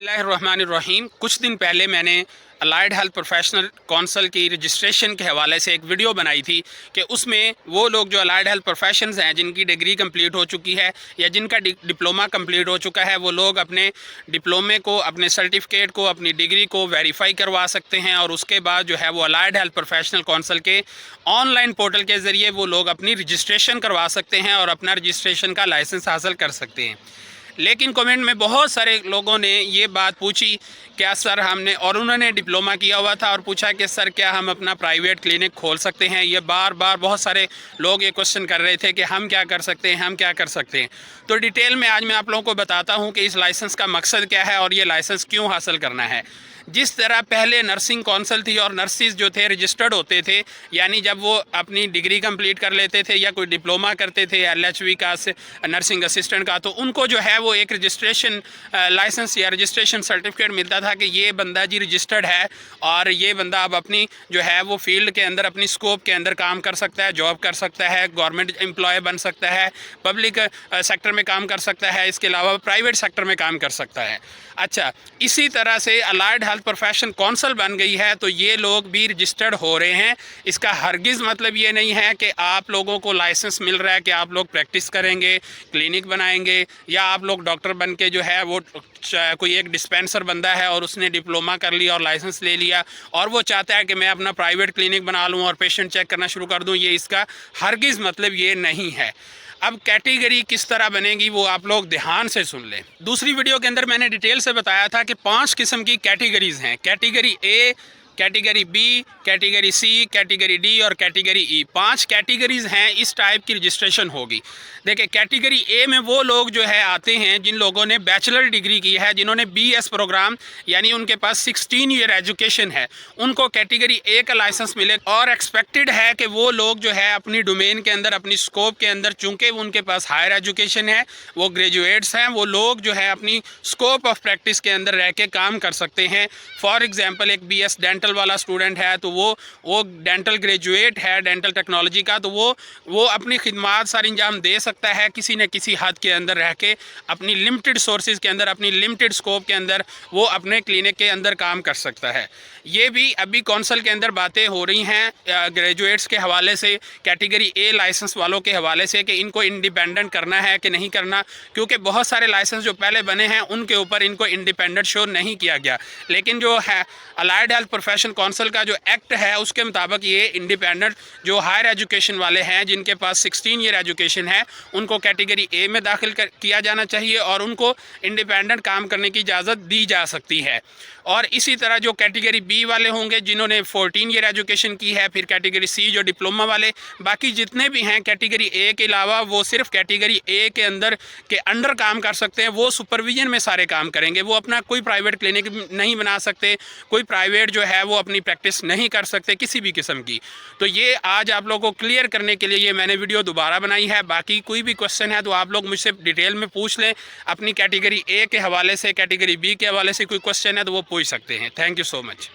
बिस्मिल्लाहिर्रहमानिर्रहीम। कुछ दिन पहले मैंने अलाइड हेल्थ प्रोफेशनल काउंसिल की रजिस्ट्रेशन के हवाले से एक वीडियो बनाई थी कि उसमें वो लोग जो अलाइड हेल्थ प्रोफेशंस हैं, जिनकी डिग्री कंप्लीट हो चुकी है या जिनका डिप्लोमा कंप्लीट हो चुका है, वो लोग अपने डिप्लोमे को, अपने सर्टिफिकेट को, अपनी डिग्री को वेरीफाई करवा सकते हैं और उसके बाद जो है वो अलाइड हेल्थ प्रोफेशनल काउंसिल के ऑनलाइन पोर्टल के ज़रिए वो लोग अपनी रजिस्ट्रेशन करवा सकते हैं और अपना रजिस्ट्रेशन का लाइसेंस हासिल कर सकते हैं। लेकिन कमेंट में बहुत सारे लोगों ने ये बात पूछी, क्या सर हमने, और उन्होंने डिप्लोमा किया हुआ था और पूछा कि सर क्या हम अपना प्राइवेट क्लिनिक खोल सकते हैं। ये बार बार बहुत सारे लोग ये क्वेश्चन कर रहे थे कि हम क्या कर सकते हैं, हम क्या कर सकते हैं। तो डिटेल में आज मैं आप लोगों को बताता हूँ कि इस लाइसेंस का मकसद क्या है और ये लाइसेंस क्यों हासिल करना है। जिस तरह पहले नर्सिंग काउंसिल थी और नर्सिस जो थे रजिस्टर्ड होते थे, यानी जब वो अपनी डिग्री कंप्लीट कर लेते थे या कोई डिप्लोमा करते थे LHV का, नर्सिंग असिस्टेंट का, तो उनको जो है वो एक रजिस्ट्रेशन लाइसेंस या रजिस्ट्रेशन सर्टिफिकेट मिलता था कि ये बंदा जी रजिस्टर्ड है और ये बंदा अब अपनी जो है वो फील्ड के अंदर, अपनी स्कोप के अंदर काम कर सकता है, जॉब कर सकता है, गवर्नमेंट एम्प्लॉय बन सकता है, पब्लिक सेक्टर में काम कर सकता है, इसके अलावा प्राइवेट सेक्टर में काम कर सकता है। अच्छा, इसी तरह से अलाइड हेल्थ प्रोफेशन काउंसिल बन गई है तो ये लोग भी रजिस्टर्ड हो रहे हैं। इसका हरगिज़ मतलब ये नहीं है कि आप लोगों को लाइसेंस मिल रहा है कि आप लोग प्रैक्टिस करेंगे, क्लिनिक बनाएंगे, या आप लोग डॉक्टर बन के जो है वो कोई एक डिस्पेंसर बंदा है और उसने डिप्लोमा कर लिया और लाइसेंस ले लिया और वो चाहता है कि मैं अपना प्राइवेट क्लिनिक बना लूँ और पेशेंट चेक करना शुरू कर दूँ। ये इसका हरगिज़ मतलब ये नहीं है। अब कैटेगरी किस तरह बनेगी वो आप लोग ध्यान से सुन लें। दूसरी वीडियो के अंदर मैंने डिटेल से बताया था कि 5 किस्म की कैटेगरीज़ हैं। Category A, category B, category C, category D और कैटेगरी ई। 5 कैटेगरीज़ हैं, इस टाइप की रजिस्ट्रेशन होगी। देखिए, कैटेगरी ए में वो लोग जो है आते हैं जिन लोगों ने बैचलर डिग्री की है, जिन्होंने BS प्रोग्राम यानी उनके पास 16 ईयर एजुकेशन है, उनको कैटेगरी ए का लाइसेंस मिले। और एक्सपेक्टेड है कि वो लोग जो है अपनी डोमेन के अंदर, अपनी स्कोप के अंदर, चूँकि उनके पास हायर एजुकेशन है, वो ग्रेजुएट्स हैं, वो लोग जो है अपनी स्कोप ऑफ प्रैक्टिस के अंदर रह के काम कर सकते हैं। फॉर एग्जांपल एक BS डेंटल वाला स्टूडेंट है तो वो डेंटल ग्रेजुएट है, डेंटल टेक्नोलॉजी का, तो वो अपनी खिदमात सारी अंजाम दे सकता है किसी न किसी हद के अंदर रह के, अपनी लिमिटेड सोर्सेज के अंदर, अपनी लिमिटेड स्कोप के अंदर वो अपने क्लिनिक के अंदर काम कर सकता है। ये भी अभी काउंसिल के अंदर बातें हो रही हैं ग्रेजुएट्स के हवाले से, कैटेगरी ए लाइसेंस वालों के हवाले से, कि इनको इंडिपेंडेंट करना है कि नहीं करना, क्योंकि बहुत सारे लाइसेंस जो पहले बने हैं उनके ऊपर इनको इंडिपेंडेंट शो नहीं किया गया। लेकिन जो है अलाइड हेल्थ प्रोफेशन काउंसिल का जो एक्ट है उसके मुताबिक ये इंडिपेंडेंट जो हायर एजुकेशन वाले हैं, जिनके पास 16 ईयर एजुकेशन है, उनको कैटेगरी ए में दाखिल किया जाना चाहिए और उनको इंडिपेंडेंट काम करने की इजाज़त दी जा सकती है। और इसी तरह जो कैटेगरी बी वाले होंगे जिन्होंने 14 ईयर एजुकेशन की है, फिर कैटेगरी सी जो डिप्लोमा वाले, बाकी जितने भी हैं कैटेगरी ए के अलावा, वो सिर्फ कैटेगरी ए के अंडर काम कर सकते हैं। वो सुपरविजन में सारे काम करेंगे, वो अपना कोई प्राइवेट क्लिनिक नहीं बना सकते, कोई प्राइवेट जो है वो अपनी प्रैक्टिस नहीं कर सकते किसी भी किस्म की। तो ये आज आप लोगों को क्लियर करने के लिए ये मैंने वीडियो दोबारा बनाई है। बाकी कोई भी क्वेश्चन है तो आप लोग मुझसे डिटेल में पूछ लें। अपनी कैटेगरी ए के हवाले से, कैटेगरी बी के हवाले से कोई क्वेश्चन है तो वो पूछ सकते हैं। Thank you so much.